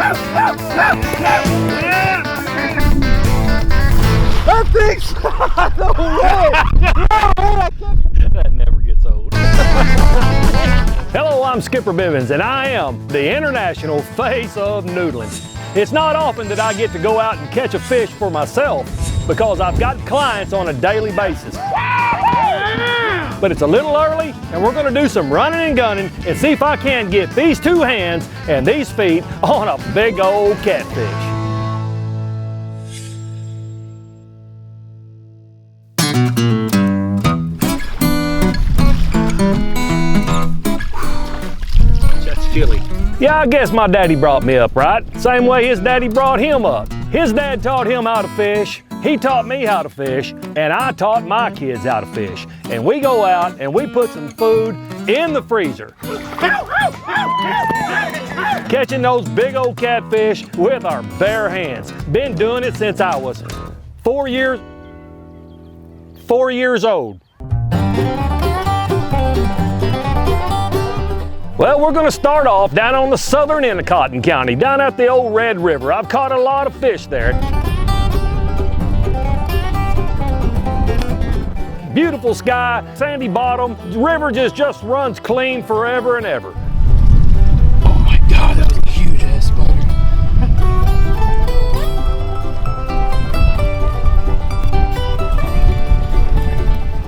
That thing's no way! That never gets old. Hello, I'm Skipper Bivins, and I am the international face of noodling. It's not often that I get to go out and catch a fish for myself because I've got clients on a daily basis. But it's a little early, and we're going to do some running and gunning and see if I can't get these two hands and these feet on a big old catfish. Chilly. Yeah, I guess my daddy brought me up, right? Same way his daddy brought him up. His dad taught him how to fish, he taught me how to fish, and I taught my kids how to fish. And we go out and we put some food in the freezer. Catching those big old catfish with our bare hands. Been doing it since I was 4 years old. Well, we're going to start off down on the southern end of Cotton County, down at the old Red River. I've caught a lot of fish there. Beautiful sky, sandy bottom, the river just runs clean forever and ever. Oh my God, that was a huge ass spider.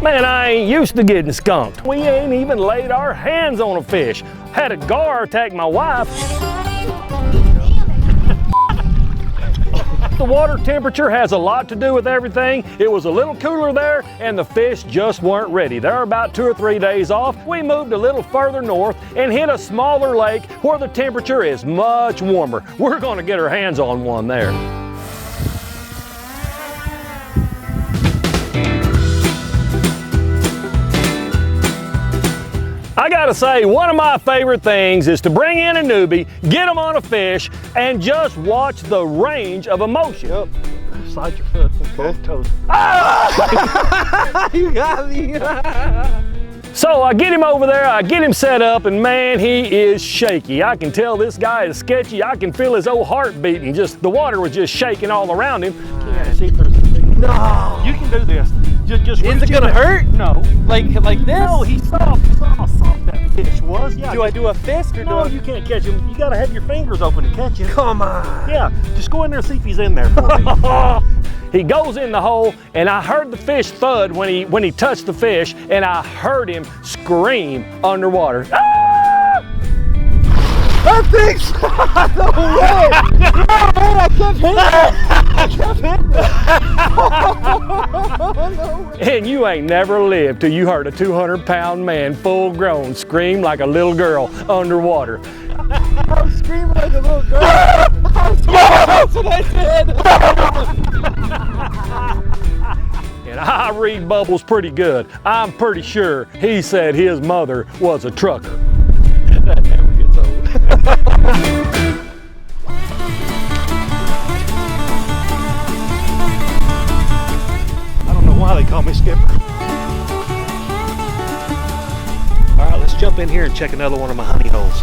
Man, I ain't used to getting skunked. We ain't even laid our hands on a fish. Had a gar attack my wife. The water temperature has a lot to do with everything. It was a little cooler there and the fish just weren't ready. They're about 2 or 3 days off. We moved a little further north and hit a smaller lake where the temperature is much warmer. We're gonna get our hands on one there. I gotta say, one of my favorite things is to bring in a newbie, get them on a fish, and just watch the range of emotion. Yep. Slide your foot with both toes. Ah! You got me. So I get him over there, I get him set up, and man, he is shaky. I can tell this guy is sketchy. I can feel his old heart beating. Just the water was just shaking all around him. See if there's a thing. No, you can do this. Just is it gonna hurt? No. Like this? No, he saw how soft that fish was. Yeah. Do I do a fist or No, do I? you can't catch him. You gotta have your fingers open to catch him. Come on. Yeah, just go in there and see if he's in there for me. He goes in the hole, and I heard the fish thud when he touched the fish, and I heard him scream underwater. Ah! That thing's no way! No, man, I kept hitting it. No way. And you ain't never lived till you heard a 200-pound man, full grown, scream like a little girl underwater. I was screaming like a little girl. That's what I said. And I read bubbles pretty good. I'm pretty sure he said his mother was a trucker. That never gets old. I don't know why they call me Skipper. All right, let's jump in here and check another one of my honey holes.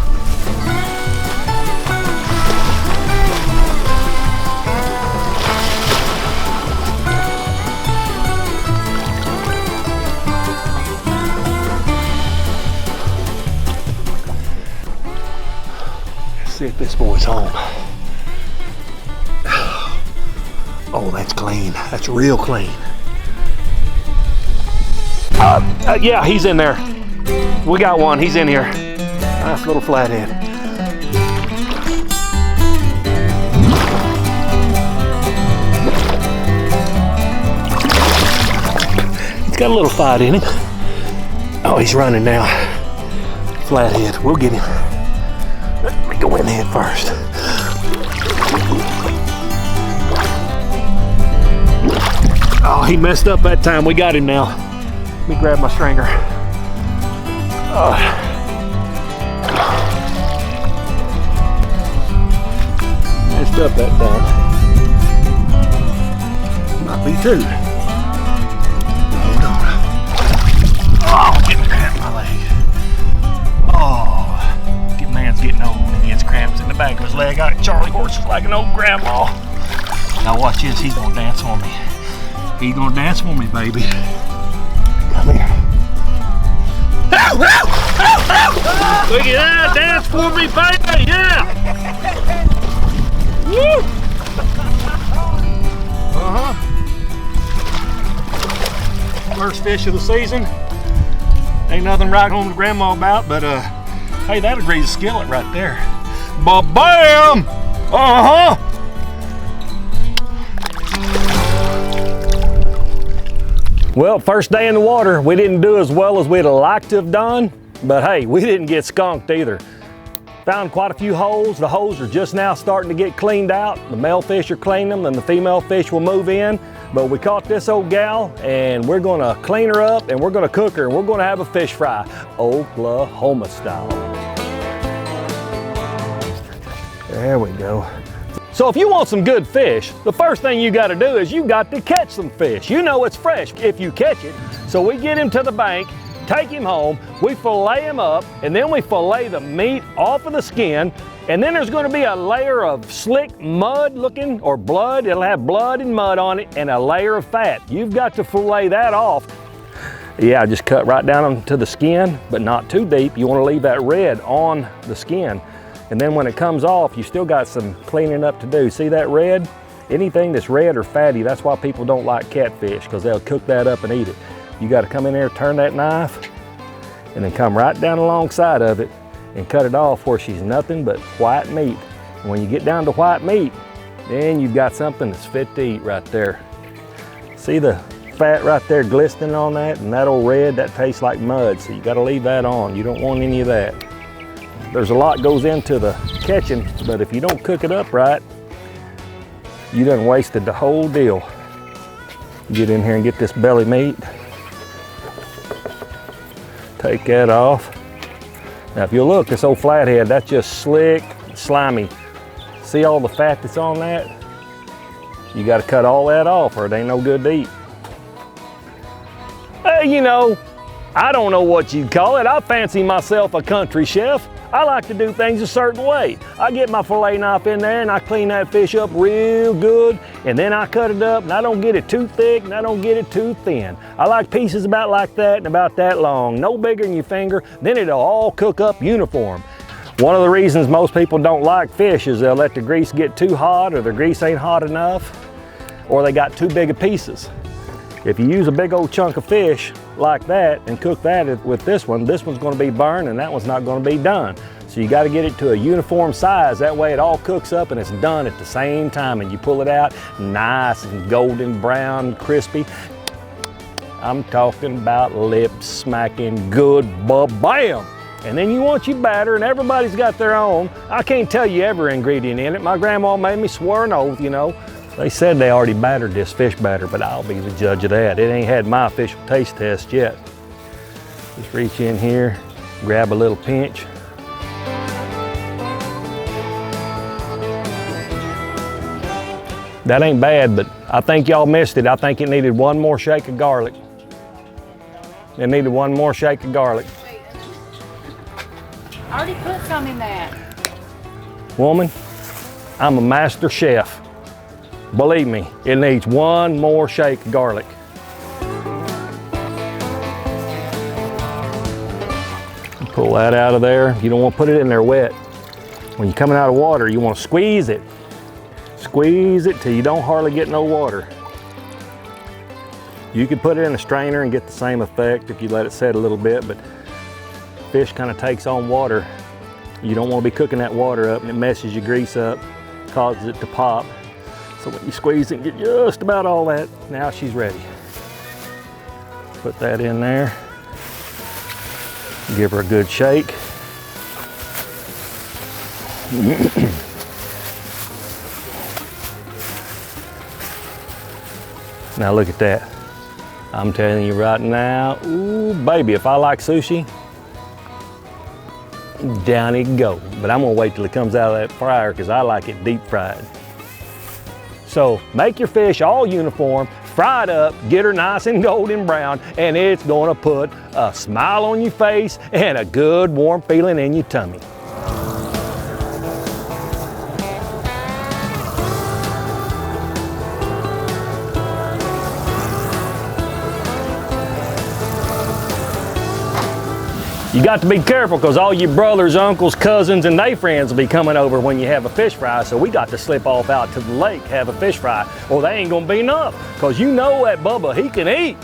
See if this boy's home. Oh, that's clean. That's real clean. Yeah, he's in there. We got one. He's in here. Nice little flathead. He's got a little fight in him. Oh, he's running now. Flathead. We'll get him. Let me go in head first. Oh, he messed up that time. We got him now. Let me grab my stringer. Messed up that time. Might be two. Hold on. Oh, getting cramp in my leg. Oh, man's getting old and he gets cramps in the the back of his leg. Charlie horse is like an old grandma. Now watch this, he's gonna dance for me. He's gonna dance for me, baby. Come here. Look at that, dance for me, baby, yeah! Woo! First fish of the season. Ain't nothing right home to grandma about, but hey, that'll grease a skillet right there. Ba-bam! Well, first day in the water, we didn't do as well as we'd like to have done, but hey, we didn't get skunked either. Found quite a few holes. The holes are just now starting to get cleaned out. The male fish are cleaning them and the female fish will move in. But we caught this old gal and we're gonna clean her up and we're gonna cook her and we're gonna have a fish fry, Oklahoma style. There we go. So if you want some good fish, the first thing you gotta do is you got to catch some fish. You know it's fresh if you catch it. So we get him to the bank, take him home, we fillet him up, and then we fillet the meat off of the skin, and then there's gonna be a layer of slick mud looking, or blood. It'll have blood and mud on it, and a layer of fat. You've got to fillet that off. Yeah, just cut right down onto the skin, but not too deep. You wanna leave that red on the skin. And then when it comes off, you still got some cleaning up to do. See that red? Anything that's red or fatty, that's why people don't like catfish, because they'll cook that up and eat it. You got to come in there, turn that knife, and then come right down alongside of it and cut it off where she's nothing but white meat. And when you get down to white meat, then you've got something that's fit to eat right there. See the fat right there glistening on that, and that old red, that tastes like mud, so you got to leave that on. You don't want any of that. There's a lot goes into the catching, but if you don't cook it up right, you done wasted the whole deal. Get in here and get this belly meat. Take that off. Now if you look, this old flathead, that's just slick, slimy. See all the fat that's on that? You gotta cut all that off or it ain't no good to eat. You know, I don't know what you'd call it. I fancy myself a country chef. I like to do things a certain way. I get my fillet knife in there and I clean that fish up real good, and then I cut it up, and I don't get it too thick and I don't get it too thin. I like pieces about like that and about that long, no bigger than your finger, then it'll all cook up uniform. One of the reasons most people don't like fish is they'll let the grease get too hot, or the grease ain't hot enough, or they got too big of pieces. If you use a big old chunk of fish like that and cook that with this one's going to be burned and that one's not going to be done. So you got to get it to a uniform size. That way it all cooks up and it's done at the same time, and you pull it out nice and golden brown, crispy. I'm talking about lip smacking good, bam. And then you want your batter, and everybody's got their own. I can't tell you every ingredient in it. My grandma made me swear an oath, you know. They said they already battered this fish batter, but I'll be the judge of that. It ain't had my official taste test yet. Just reach in here, grab a little pinch. That ain't bad, but I think y'all missed it. I think it needed one more shake of garlic. It needed one more shake of garlic. I already put some in that. Woman, I'm a master chef. Believe me, it needs one more shake of garlic. Pull that out of there. You don't want to put it in there wet. When you're coming out of water, you want to squeeze it. Squeeze it till you don't hardly get no water. You could put it in a strainer and get the same effect if you let it set a little bit, but fish kind of takes on water. You don't want to be cooking that water up and it messes your grease up, causes it to pop. So when you squeeze it and get just about all that, now she's ready. Put that in there. Give her a good shake. Now look at that. I'm telling you right now, ooh baby, if I like sushi, down it go. But I'm gonna wait till it comes out of that fryer because I like it deep fried. So make your fish all uniform, fry it up, get her nice and golden brown, and it's gonna put a smile on your face and a good warm feeling in your tummy. You got to be careful because all your brothers, uncles, cousins, and they friends will be coming over when you have a fish fry, so we got to slip off out to the lake, have a fish fry, or they ain't gonna be enough, because you know that Bubba, he can eat.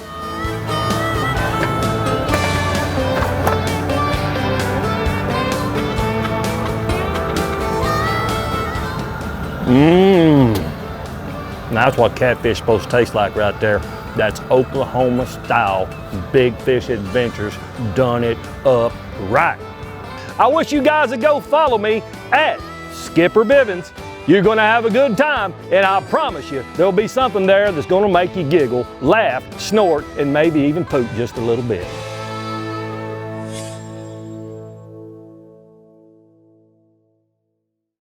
That's what catfish is supposed to taste like right there. That's Oklahoma style big fish adventures, done it up right. I wish you guys would go follow me at Skipper Bivins. You're gonna have a good time, and I promise you there'll be something there that's gonna make you giggle, laugh, snort, and maybe even poop just a little bit.